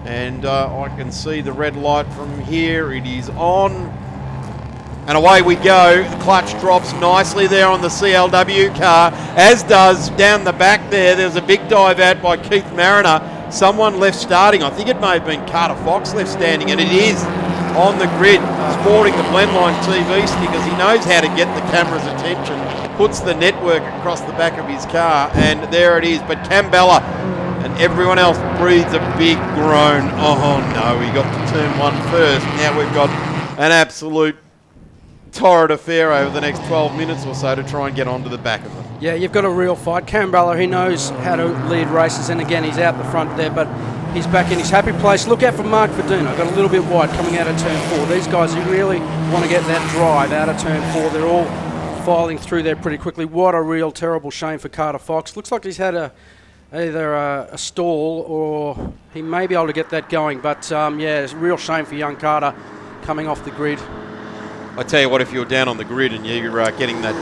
And I can see the red light from here. It is on. And away we go. The clutch drops nicely there on the CLW car, as does down the back there. There's a big dive out by Keith Mariner. Someone left starting. I think it may have been Carter Fox left standing, and it is on the grid, sporting the Blendline TV stickers. He knows how to get the camera's attention, puts the network across the back of his car, and there it is. But Cambella and everyone else breathes a big groan. Oh no, he got to turn 1 first. Now we've got an absolute torrid affair over the next 12 minutes or so to try and get onto the back of them. Yeah, you've got a real fight. Campbell, he knows how to lead races, and again, he's out the front there, but he's back in his happy place. Look out for Mark Verdino. Got a little bit wide coming out of turn 4. These guys, you really want to get that drive out of turn 4. They're all filing through there pretty quickly. What a real terrible shame for Carter Fox. Looks like he's had either a stall or he may be able to get that going. But yeah, it's a real shame for young Carter coming off the grid. I tell you what, if you're down on the grid and you're getting that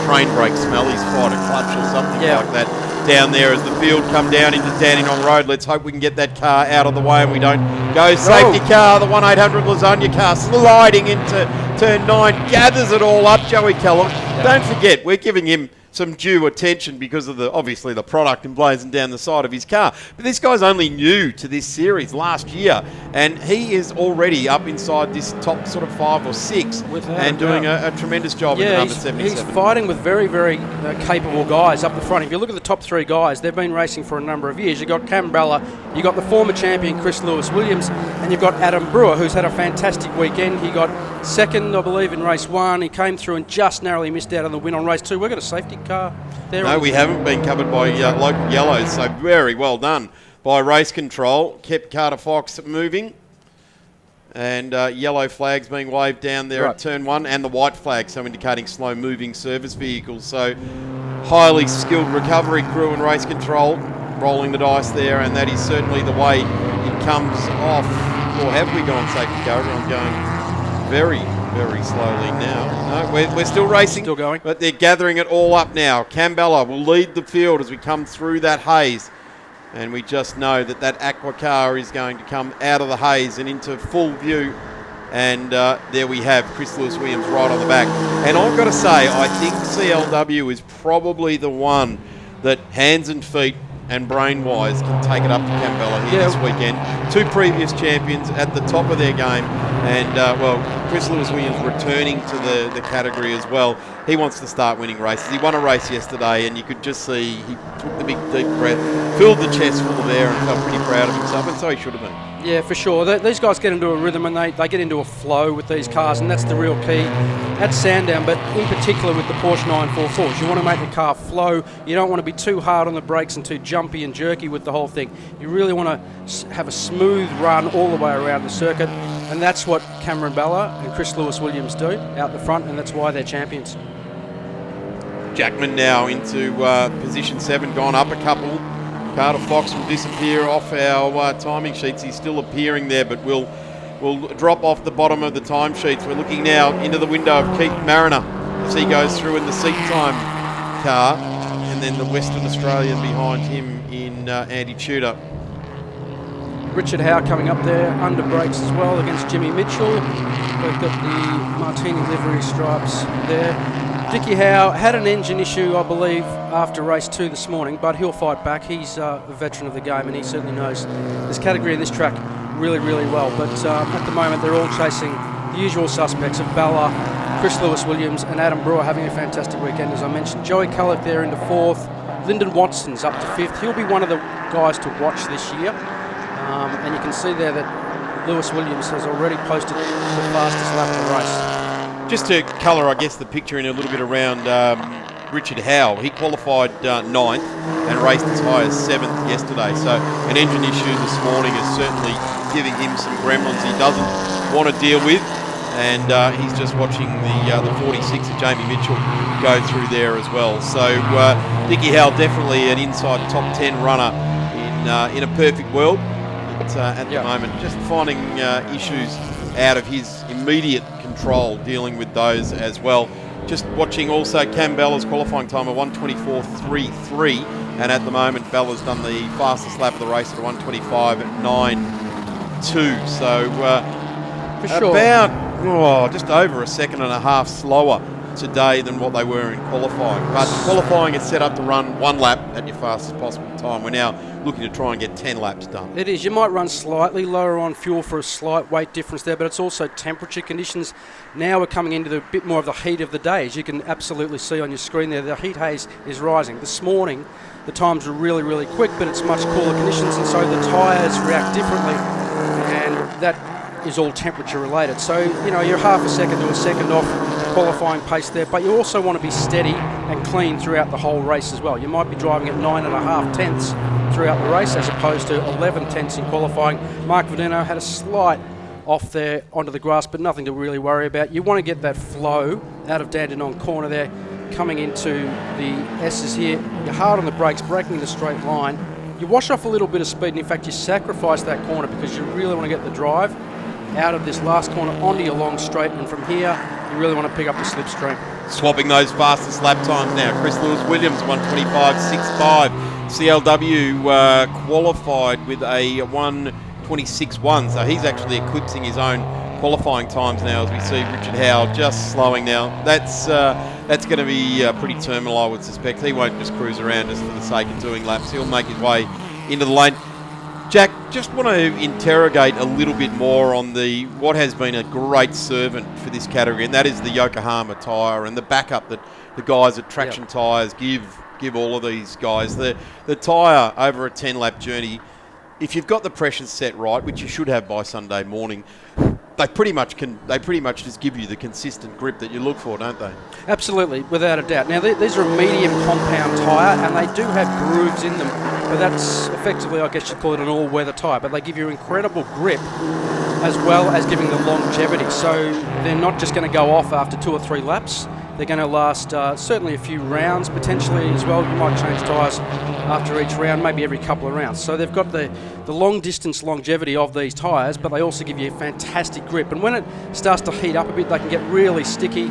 train brake smell, he's fired a clutch or something like that down there as the field come down into Dandenong Road. Let's hope we can get that car out of the way and we don't go. Safety car, the 1-800 Lasagna car sliding into turn 9, gathers it all up, Joey Callum. Don't forget, we're giving him some due attention because of obviously the product emblazoned down the side of his car. But this guy's only new to this series last year, and he is already up inside this top sort of 5 or 6 and doing a tremendous job in the number 77. He's fighting with very, very capable guys up the front. If you look at the top 3 guys, they've been racing for a number of years. You've got Cambella, you've got the former champion Chris Lewis-Williams, and you've got Adam Brewer, who's had a fantastic weekend. He got second, I believe, in race 1. He came through and just narrowly missed out on the win on race 2. We've got a safety car there. No, we haven't been covered by local yellows, so very well done by race control. Kept Carter Fox moving, and yellow flags being waved down there at turn 1, and the white flag, so indicating slow moving service vehicles. So highly skilled recovery crew and race control rolling the dice there, and that is certainly the way it comes off. Or have we gone safety car? Everyone's going very, very slowly now. No, we're still racing. Still going. But they're gathering it all up now. Cambella will lead the field as we come through that haze. And we just know that that aqua car is going to come out of the haze and into full view. And there we have Chris Lewis-Williams right on the back. And I've got to say, I think CLW is probably the one that hands and feet and brain-wise can take it up to Cambella here this weekend. 2 previous champions at the top of their game, and well, Chris Lewis-Williams returning to the category as well. He wants to start winning races. He won a race yesterday, and you could just see he took the big deep breath, filled the chest full of air, and felt pretty proud of himself, and so he should have been. Yeah, for sure. These guys get into a rhythm and they get into a flow with these cars, and that's the real key at Sandown, but in particular with the Porsche 944s. You want to make the car flow. You don't want to be too hard on the brakes and too jumpy and jerky with the whole thing. You really want to have a smooth run all the way around the circuit, and that's what Cameron Bella and Chris Lewis-Williams do out the front, and that's why they're champions. Jackman now into position 7, gone up a couple. Carter Fox will disappear off our timing sheets. He's still appearing there, but will drop off the bottom of the time sheets. We're looking now into the window of Keith Mariner as he goes through in the seat time car, and then the Western Australian behind him in Andy Tudor. Richard Howe coming up there under brakes as well against Jimmy Mitchell. They've got the Martini livery stripes there. Dickie Howe had an engine issue, I believe, after race 2 this morning, but he'll fight back. He's a veteran of the game, and he certainly knows this category and this track really, really well. But at the moment, they're all chasing the usual suspects of Bella, Chris Lewis-Williams, and Adam Brewer having a fantastic weekend, as I mentioned. Joey Culloch there into 4th. Lyndon Watson's up to 5th. He'll be one of the guys to watch this year. And you can see there that Lewis-Williams has already posted the fastest lap of the race. Just to colour, I guess, the picture in a little bit around Richard Howe. He qualified 9th and raced as high as 7th yesterday. So an engine issue this morning is certainly giving him some gremlins he doesn't want to deal with. And he's just watching the 46 of Jamie Mitchell go through there as well. So Dickie Howe definitely an inside top 10 runner in a perfect world. But at the moment, just finding issues out of his immediate control, dealing with those as well. Just watching also Cam Bella's qualifying time of 1:24.33, and at the moment Bella's done the fastest lap of the race at 1:25 at 9.2. So for sure, about just over a second and a half slower today than what they were in qualifying. But qualifying is set up to run 1 lap at your fastest possible time. We're now looking to try and get 10 laps done. It is. You might run slightly lower on fuel for a slight weight difference there, but it's also temperature conditions. Now we're coming into a bit more of the heat of the day. As you can absolutely see on your screen there, the heat haze is rising. This morning, the times were really, really quick, but it's much cooler conditions, and so the tyres react differently, and that is all temperature related. So, you know, you're half a second to a second off qualifying pace there, but you also want to be steady and clean throughout the whole race as well. You might be driving at 9.5 tenths throughout the race as opposed to 11 tenths in qualifying. Mark Verdino had a slight off there onto the grass, but nothing to really worry about. You want to get that flow out of Dandenong corner there, coming into the S's here. You're hard on the brakes, braking in a straight line. You wash off a little bit of speed, and in fact you sacrifice that corner because you really want to get the drive out of this last corner onto your long straight, and from here you really want to pick up the slipstream. Swapping those fastest lap times now. Chris Lewis-Williams, 1:25.65. CLW qualified with a 1:26.1, so he's actually eclipsing his own qualifying times now as we see Richard Howe just slowing now. That's going to be pretty terminal, I would suspect. He won't just cruise around just for the sake of doing laps. He'll make his way into the lane. Jack, just want to interrogate a little bit more on what has been a great servant for this category, and that is the Yokohama tyre and the backup that the guys at Traction Tyres give all of these guys. The tyre over a 10-lap journey, if you've got the pressures set right, which you should have by Sunday morning, they pretty much just give you the consistent grip that you look for, don't they? Absolutely, without a doubt. Now, these are a medium compound tyre, and they do have grooves in them, but that's effectively, I guess you'd call it an all-weather tyre, but they give you incredible grip as well as giving the longevity. So they're not just going to go off after 2 or 3 laps. They're going to last certainly a few rounds potentially as well. You might change tyres after each round, maybe every couple of rounds. So they've got the long distance longevity of these tyres, but they also give you fantastic grip. And when it starts to heat up a bit, they can get really sticky.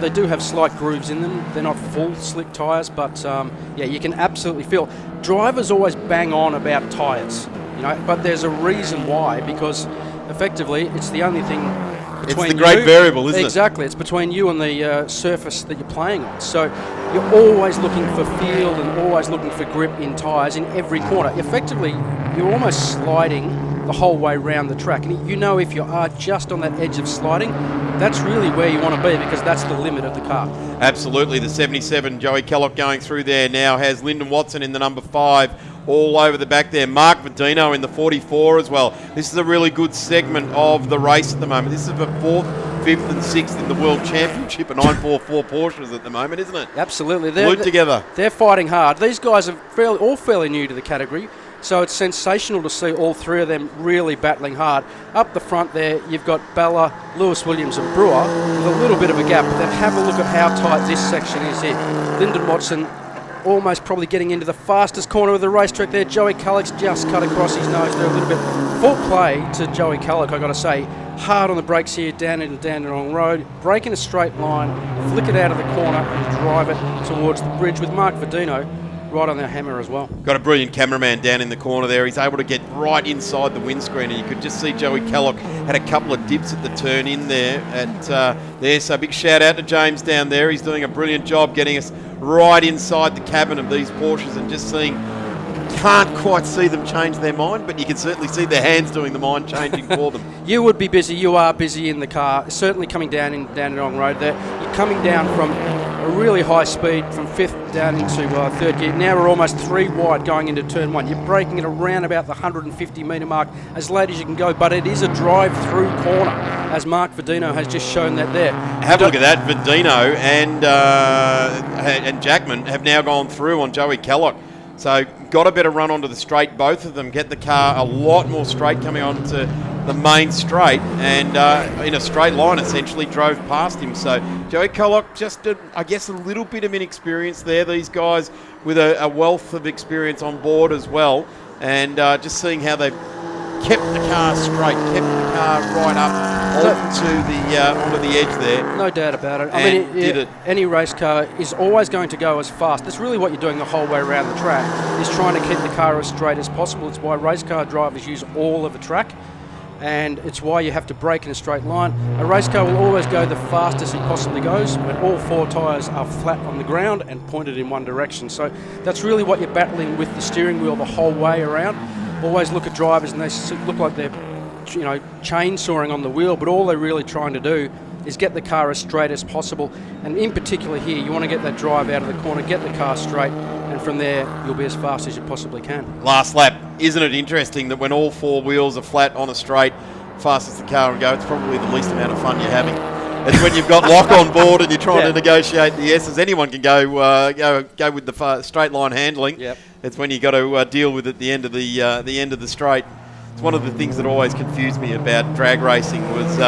They do have slight grooves in them. They're not full slick tyres, but yeah, you can absolutely feel. Drivers always bang on about tyres, but there's a reason why, because effectively it's the only thing between it's the great variable, isn't it? Exactly. It's between you and the surface that you're playing on. So you're always looking for feel and always looking for grip in tyres in every corner. Effectively, you're almost sliding the whole way round the track. And if you are just on that edge of sliding, that's really where you want to be, because that's the limit of the car. Absolutely. The 77, Joey Kellogg going through there now, has Lyndon Watson in the number 5 all over the back there. Mark Verdino in the 44 as well. This is a really good segment of the race at the moment. This is for 4th, 5th and 6th in the World Championship of 944 Porsches at the moment, isn't it? Absolutely. Glued together. They're fighting hard. These guys are all fairly new to the category, so it's sensational to see all 3 of them really battling hard. Up the front there, you've got Bella, Lewis-Williams and Brewer with a little bit of a gap, but then have a look at how tight this section is here. Lyndon Watson almost probably getting into the fastest corner of the racetrack there. Joey Kellogg's just cut across his nose there a little bit. Full play to Joey Kellogg, I've got to say. Hard on the brakes here down into Dandenong Road. Brake in a straight line, flick it out of the corner and drive it towards the bridge with Mark Verdino right on their hammer as well. Got a brilliant cameraman down in the corner there. He's able to get right inside the windscreen, and you could just see Joey Kellogg had a couple of dips at the turn in there. So big shout out to James down there. He's doing a brilliant job getting us right inside the cabin of these Porsches and just seeing. Can't quite see them change their mind, but you can certainly see their hands doing the mind changing for them. You would be busy. You are busy in the car. Certainly coming down in Dandenong Road there. You're coming down from a really high speed from 5th down into 3rd gear. Now we're almost 3 wide going into turn 1. You're braking at around about the 150 metre mark as late as you can go, but it is a drive-through corner, as Mark Verdino has just shown that there. Have a look at that. Verdino and Jackman have now gone through on Joey Kellogg. So got a better run onto the straight. Both of them get the car a lot more straight coming onto the main straight, and in a straight line essentially drove past him. So Joey Kellogg just, I guess, a little bit of inexperience there. These guys with a wealth of experience on board as well, and just seeing how they've kept the car straight, kept the car right up onto the edge there. No doubt about it. Did it. Any race car is always going to go as fast. That's really what you're doing the whole way around the track, is trying to keep the car as straight as possible. It's why race car drivers use all of the track, and it's why you have to brake in a straight line. A race car will always go the fastest it possibly goes when all 4 tyres are flat on the ground and pointed in one direction. So that's really what you're battling with the steering wheel the whole way around. Always look at drivers and they look like they're chainsawing on the wheel, but all they're really trying to do is get the car as straight as possible. And in particular here, you want to get that drive out of the corner, get the car straight, and from there you'll be as fast as you possibly can. Last lap, isn't it interesting that when all 4 wheels are flat on a straight, fastest the car can go, it's probably the least amount of fun you're having. It's when you've got Lock on board and you're trying Yeah. to negotiate the S's. Anyone can go with the straight line handling. Yep. It's when you got to deal with at the end of the end of the straight. It's one of the things that always confused me about drag racing was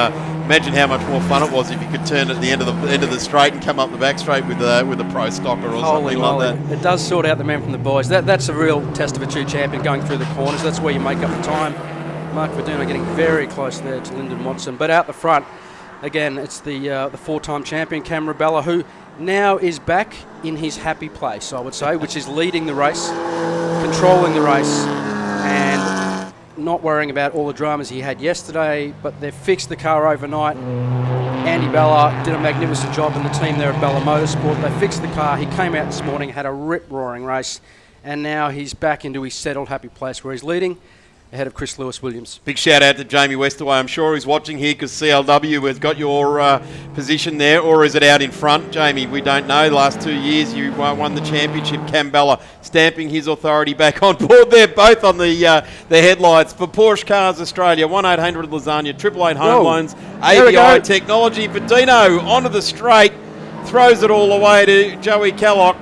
imagine how much more fun it was if you could turn at the end of the straight and come up the back straight with a pro stocker or Holy something moly. like that. It does sort out the men from the boys. That's a real test of a true champion, going through the corners. That's where you make up the time. Mark Verduna getting very close there to Lyndon Watson. But out the front, again, it's the four-time champion, Cameron Bella, who now is back in his happy place, I would say, which is leading the race, controlling the race, and not worrying about all the dramas he had yesterday. But they've fixed the car overnight. Andy Bella did a magnificent job in the team there at Bella Motorsport. They fixed the car. He came out this morning, had a rip-roaring race, and now he's back into his settled, happy place where he's leading ahead of Chris Lewis-Williams. Big shout out to Jamie Westaway. I'm sure he's watching here because CLW has got your position there, or is it out in front? Jamie, we don't know. The last 2 years you won the championship. Cam Bella stamping his authority back on board there, both on the headlights for Porsche Cars Australia. 1-800 Lasagna, 888 Home Whoa. Loans, There we go. ABI Technology. Verdino onto the straight, throws it all away to Joey Callock,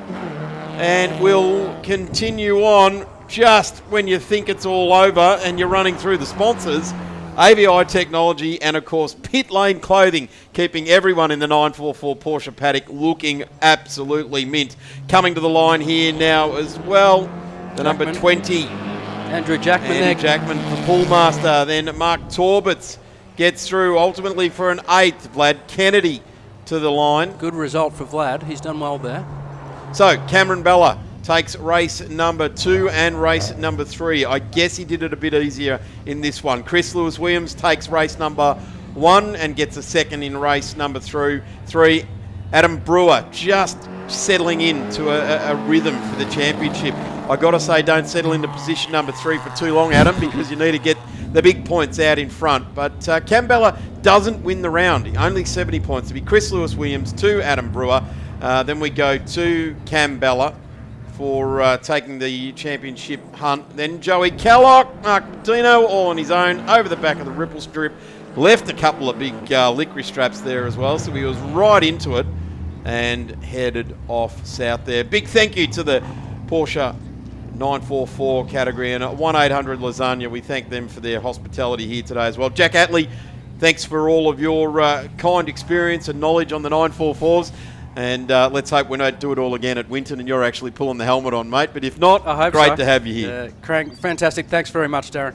and we'll continue on. Just when you think it's all over and you're running through the sponsors, ABI Technology and, of course, Pit Lane Clothing, keeping everyone in the 944 Porsche paddock looking absolutely mint. Coming to the line here now as well, the number Jackman. 20, Andrew Jackman Andy there. Jackman, the poolmaster. Then Mark Torbitz gets through ultimately for an 8th. Vlad Kennedy to the line. Good result for Vlad. He's done well there. So, Cameron Bella takes race number 2 and race number 3. I guess he did it a bit easier in this one. Chris Lewis-Williams takes race number 1 and gets a second in race number 3. Adam Brewer just settling into a rhythm for the championship. I got to say, don't settle into position number 3 for too long, Adam, because you need to get the big points out in front. But Cam Bella doesn't win the round. Only 70 points. To be Chris Lewis-Williams to Adam Brewer. Then we go to Cam Bella for taking the championship hunt. Then Joey Callock, Mark Dino, all on his own, over the back of the ripple strip. Left a couple of big licorice straps there as well, so he was right into it and headed off south there. Big thank you to the Porsche 944 category and 1-800 Lasagna. We thank them for their hospitality here today as well. Jack Atley, thanks for all of your kind experience and knowledge on the 944s. And let's hope we don't do it all again at Winton and you're actually pulling the helmet on, mate. But if not, I hope great so. to have you here. Crank, fantastic. Thanks very much, Darren.